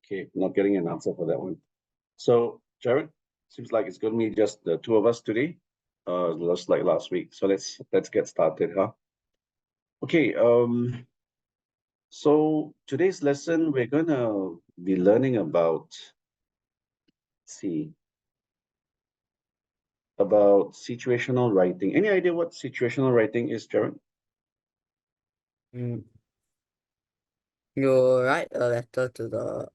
Okay, not getting an answer for that one. So, Jared, seems like it's going to be just the two of us today, just like last week. So let's get started, huh? Okay. So today's lesson we're gonna be learning about, see, about situational writing. Any idea what situational writing is, Jared? Mm. You write a letter to the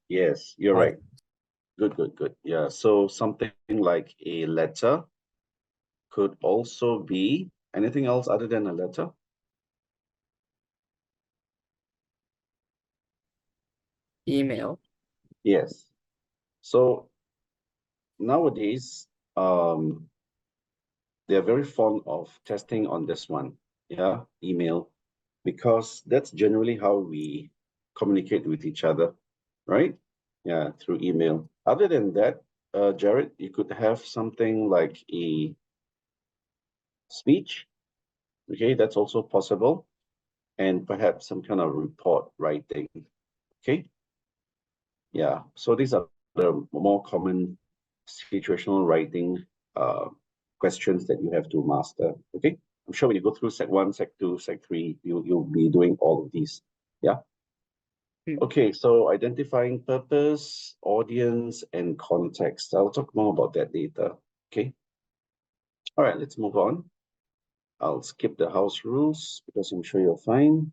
Yes, you're right. Good. Yeah. So something like a letter could also be anything else other than a letter. email. Yes. So nowadays, they're very fond of testing on this one. Yeah, email, because that's generally how we communicate with each other, right? Yeah, through email. Other than that, Jared, you could have something like a speech. Okay, that's also possible, and perhaps some kind of report writing. Okay, yeah. So these are the more common situational writing questions that you have to master. Okay, I'm sure when you go through Sec 1, Sec 2, Sec 3, you'll be doing all of these. Yeah. Okay, so identifying purpose, audience, and context. I'll talk more about that later. Okay. All right, let's move on. I'll skip the house rules because I'm sure you're fine.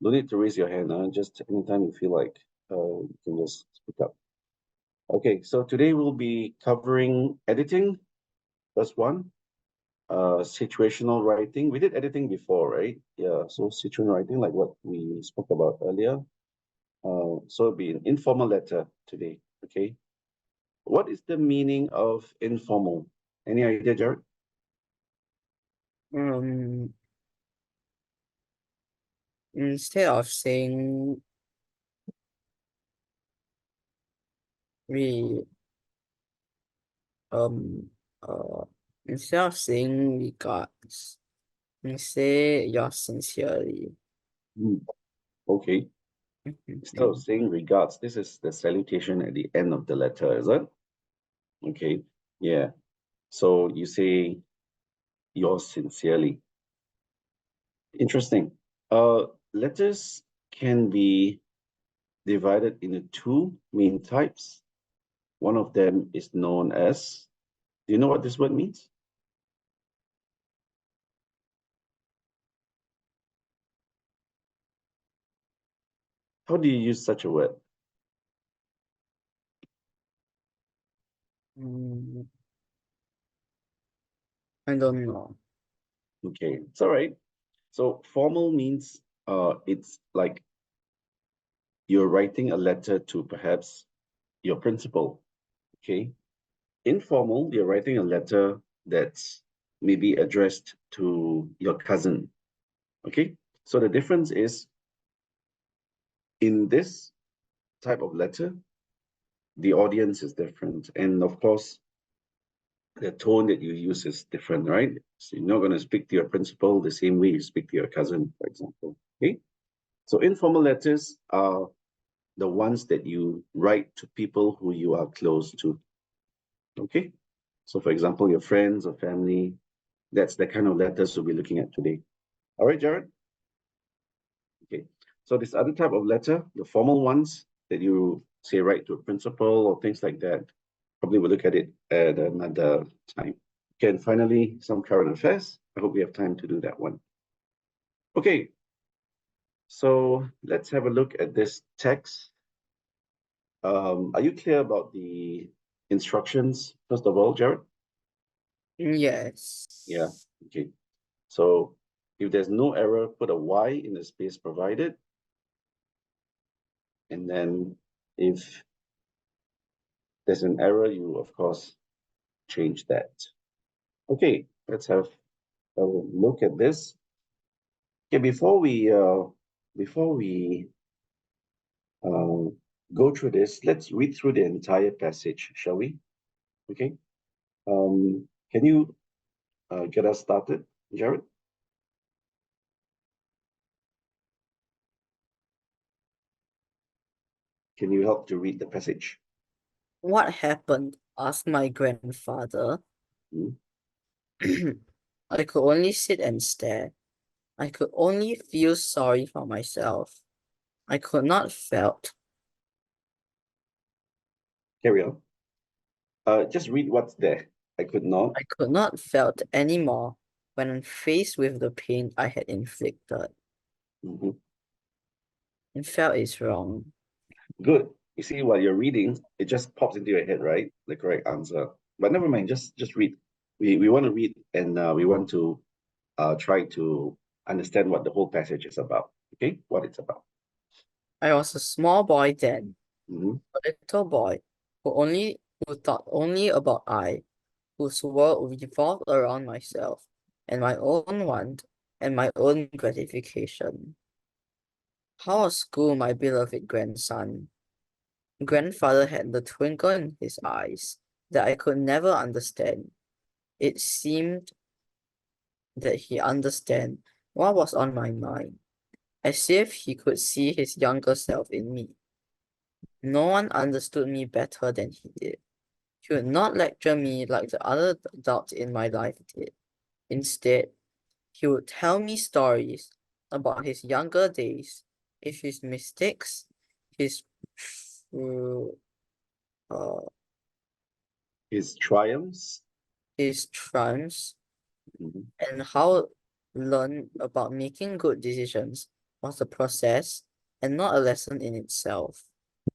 No need to raise your hand. Just anytime you feel like you can just speak up. Okay, so today we'll be covering editing, first one. Situational writing. We did editing before, right? Yeah, so situational writing, like what we spoke about earlier. So it'll be an informal letter today, okay? What is the meaning of informal? Any idea, Jared? Um, instead of saying we um uh instead of saying regards, we say yours sincerely. Okay. Instead of saying regards, this is the salutation at the end of the letter, is it? Okay. Yeah. So you say yours sincerely. Interesting. Letters can be divided into two main types. One of them is known as, do you know what this word means? How do you use such a word? I don't know. Okay, it's all right. So formal means it's like you're writing a letter to perhaps your principal. Okay. Informal, you're writing a letter that's maybe addressed to your cousin. Okay. So the difference is in this type of letter, the audience is different. And of course, the tone that you use is different, right? So you're not going to speak to your principal the same way you speak to your cousin, for example. Okay. So informal letters are the ones that you write to people who you are close to. Okay. So for example, your friends or family, that's the kind of letters we'll be looking at today. All right, Jared? Okay. So this other type of letter, the formal ones that you say write to a principal or things like that, probably we'll look at it at another time. Okay, and finally, some current affairs. I hope we have time to do that one. Okay, so let's have a look at this text. Are you clear about the instructions, first of all, Jared? Yes. Yeah, okay. So if there's no error, put a Y in the space provided. And then if there's an error, you, of course, change that. Okay, let's have a look at this. Okay, before we go through this, let's read through the entire passage, shall we? Okay. Can you get us started, Jared? Can you help to read the passage? What happened? Asked my grandfather. Hmm? I could only sit and stare. I could only feel sorry for myself. I could not felt. Carry on. Just read what's there. I could not. I could not felt any more when faced with the pain I had inflicted. Mhm. And felt is wrong. Good. You see, while you're reading, it just pops into your head, right? The correct answer. But never mind, just read. We want to read and we want to try to understand what the whole passage is about. Okay, what it's about. I was a small boy then, Hmm. a little boy who thought only about I, whose world revolved around myself and my own want and my own gratification. How was school, my beloved grandson? Grandfather had the twinkle in his eyes that I could never understand. It seemed that he understood what was on my mind, as if he could see his younger self in me. No one understood me better than he did. He would not lecture me like the other adults in my life did. Instead, he would tell me stories about his younger days, his mistakes, his tr- uh, His triumphs. his triumphs, Mhm. and how learn about making good decisions was a process and not a lesson in itself.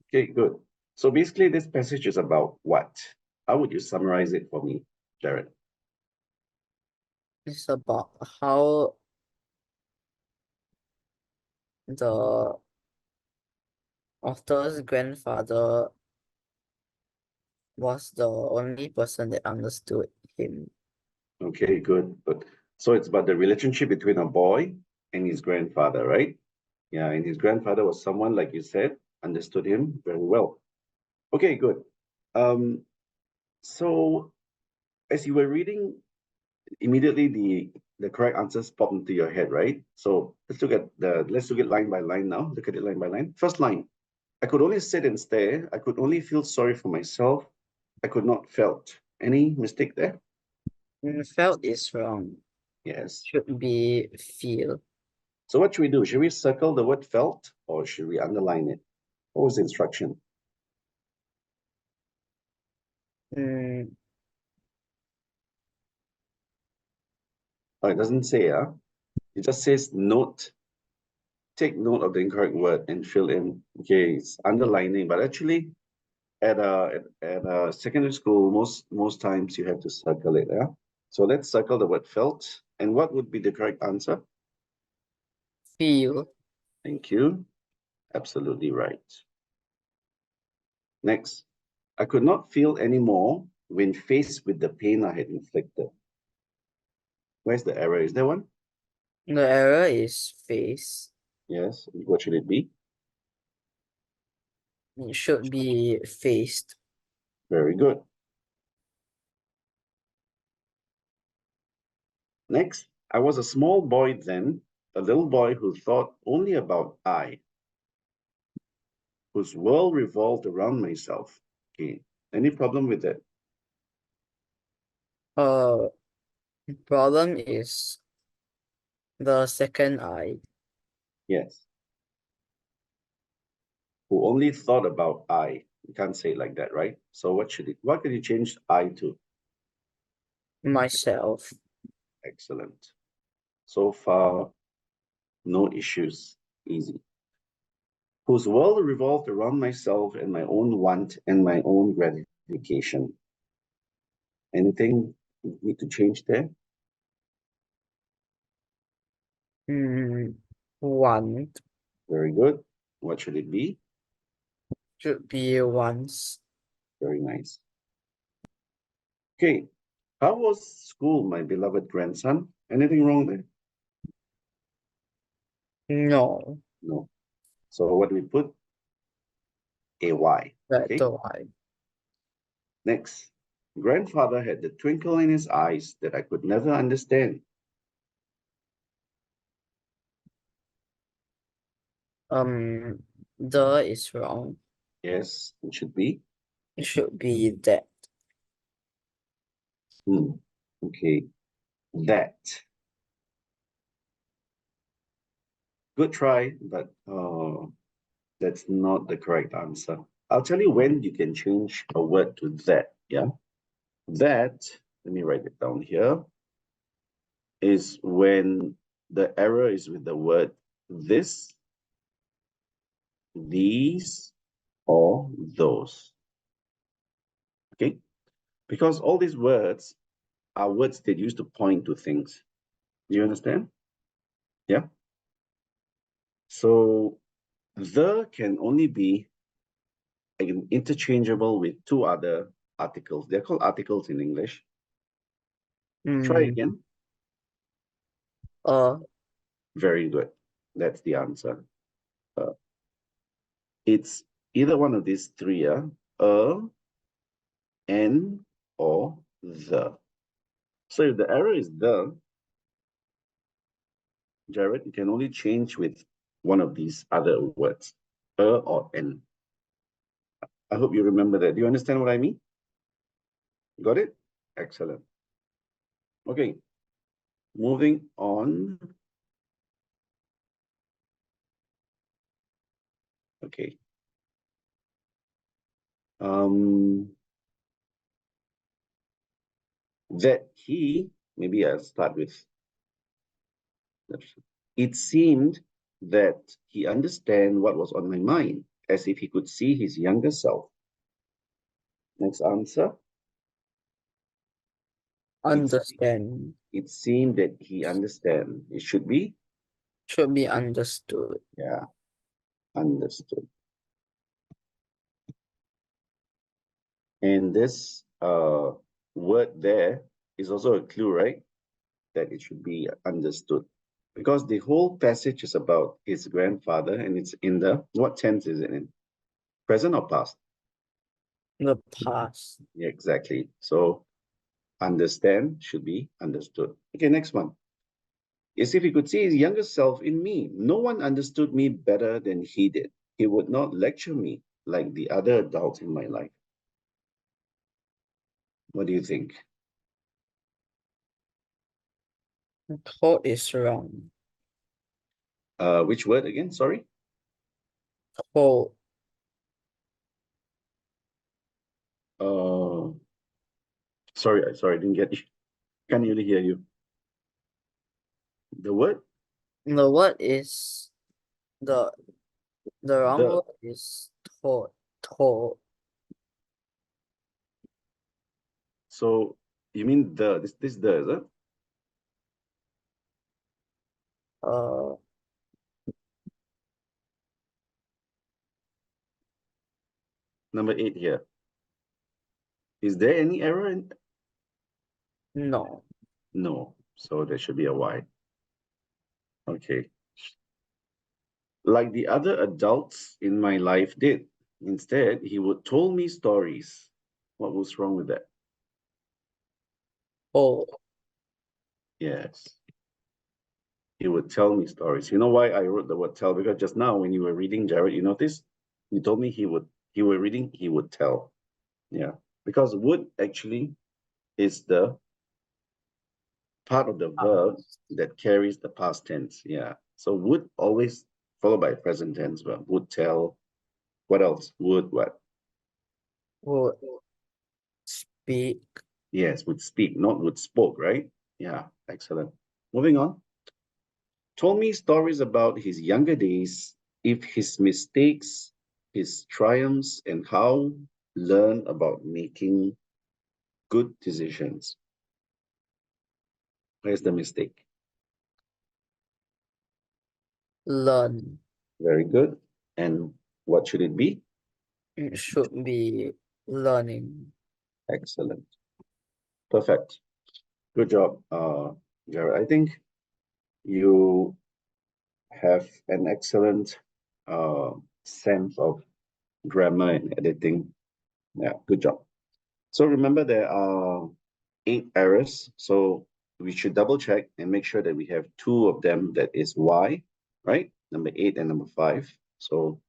Okay, good. So basically, this passage is about what? How would you summarize it for me, Jared? It's about how the author's grandfather was the only person that understood him. Okay, good. Good. So it's about the relationship between a boy and his grandfather, right? Yeah, and his grandfather was someone, like you said, understood him very well. Okay, good. Um, so as you were reading, immediately the correct answers pop into your head, right? So let's look at line by line now. Look at it line by line. First line. I could only sit and stare. I could only feel sorry for myself. I could not felt. Any mistake there? Felt is wrong. Yes. Should be feel. So what should we do? Should we circle the word felt or should we underline it? What was the instruction? Mm, Oh, it doesn't say, it just says note. Take note of the incorrect word and fill in. Okay, it's underlining, but actually at a secondary school, most times you have to circle it, yeah? So let's circle the word felt. And what would be the correct answer? feel. Thank you. Absolutely right. Next, I could not feel anymore when faced with the pain I had inflicted. Where's the error? Is there one? The error is face. Yes. What should it be? It should be faced. Very good. Next, I was a small boy then, a little boy who thought only about I, whose world revolved around myself. Okay. Any problem with that? Uh, problem is the second I, Yes. Who only thought about I. You can't say it like that, right? So what could you change I to? myself. Excellent. So far, no issues. Easy. Whose world revolved around myself and my own want and my own gratification. Anything you need to change there? Want Very good. What should it be? should be once. Very nice. Okay. How was school, my beloved grandson? Anything wrong there? No, No. So what do we put? AY. that's Okay. why. Next. Grandfather had the twinkle in his eyes that I could never understand. Um, the is wrong. Yes, it should be. It should be that. Okay, that. Good try, but that's not the correct answer. I'll tell you when you can change a word to that. Yeah, that. Let me write it down here. Is when the error is with the word this, these, or those. Okay, because all these words are words that used to point to things. Do you understand? Yeah. So the can only be interchangeable with two other articles. They're called articles in English. Try Hmm. again. Uh, Very good. That's the answer. Uh, it's either one of these three, a, an, or the. So if the error is the, Jared, you can only change with one of these other words, a or an. I hope you remember that. Do you understand what I mean? Got it? Excellent. Okay, moving on. Okay. Um, that he, maybe I'll start with, it seemed that he understand what was on my mind, as if he could see his younger self. Next answer. It, understand. it seemed that he understand. It should be, Should be understood. yeah, understood. And this word there is also a clue, right? That it should be understood. Because the whole passage is about his grandfather, and it's in the, what tense is it in? Present or past? The past. Yeah, exactly. So understand should be understood. Okay, next one. Is if he could see his younger self in me. No one understood me better than he did. He would not lecture me like the other adults in my life. What do you think? Thought is wrong. Which word again? Sorry. Thought. Uh, sorry, I didn't get you. Can't really hear you. The word? The word is the wrong The. word is thought. Thought. So you mean the, this the, is it? Uh, Number 8 here. Is there any error in? no. No. So there should be a Y. Okay. Like the other adults in my life did. Instead, he would tell me stories. What was wrong with that? Oh, Yes. He would tell me stories. You know why I wrote the word tell? Because just now when you were reading, Jared, you noticed? You told me he were reading, he would tell. Yeah. Because would actually is the part of the verb past. that carries the past tense. Yeah. So would always followed by present tense verb. Would tell. What else? Would what? Would speak. Yes, would speak, not would spoke, right? Yeah, excellent. Moving on. Told me stories about his younger days, if his mistakes, his triumphs, and how learn about making good decisions. Where's the mistake? Learn. Very good. And what should it be? It should be learning. Excellent. Perfect. Good job, Jared. I think you have an excellent sense of grammar and editing. Yeah, good job. So remember there are 8 errors. So we should double check and make sure that we have 2 of them that is Y, right? Number 8 and number 5. So